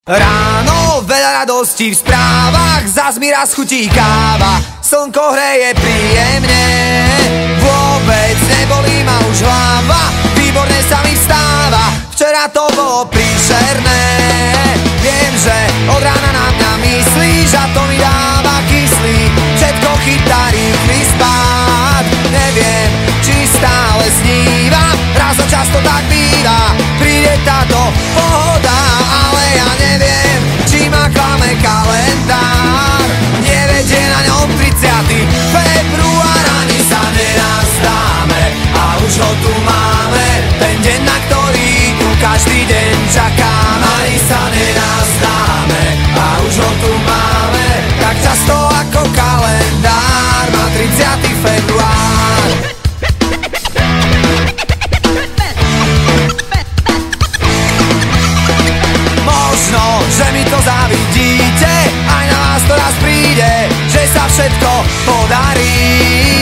Ráno veľa radostí v správach, zas mi raz chutí káva, slnko hreje príjemne, vôbec nebolí ma už hlava, výborne sa mi vstáva, včera to bolo príšerné. Viem, že od rána na mňa myslíš a to mi dáva kyslík, všetko chytá rýchly spád. Neviem, či stále snívam, raz za často tak býva, príde táto pohoda, ale ja neviem, či ma klame kalendár. Nevedie na ňom 30. február, ani sa nenazdáme a už ho tu máme, ten deň, na ktorý tu každý deň čakám. Ani sa nenazdáme a už ho tu máme, tak často ako kalendár má 30. február. Možno, že mi to závidíte, aj na vás to raz príde, že sa všetko podarí.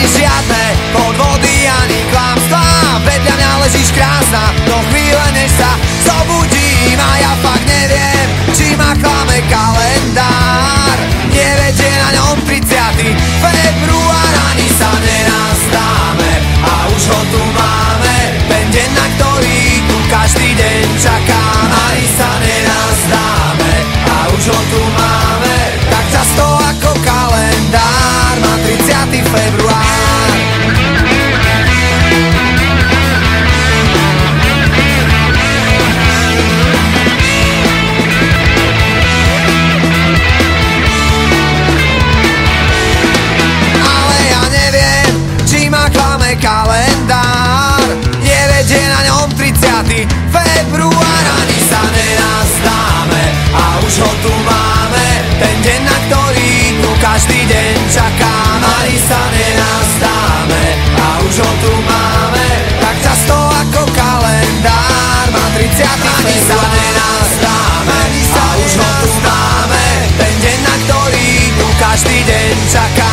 Žiadne podvody ani klamstvá, vedľa mňa ležíš krásna, do chvíle než sa zobudím a ja fakt neviem, či ma klame kalendár. Nevedie na ňom 30. február, ani sa nenazdáme a už ho tu máme, ten deň, na ktorý tu každý deň čakám. Ani sa nenazdáme a už ho tu máme, tak často ako kalendár má 30. február. Ale ja neviem, či ma klame kalendár. Nevedie na ňom 30. február, ani sa nenazdáme a už ho tu máme, ten deň, na ktorý tu každý deň čakám. Ani sa nenazdáme a už ho tu máme, tak často ako kalendár má 30. Ani sa nenazdáme a už ho tu máme, ten deň, na ktorý tu každý deň čakám.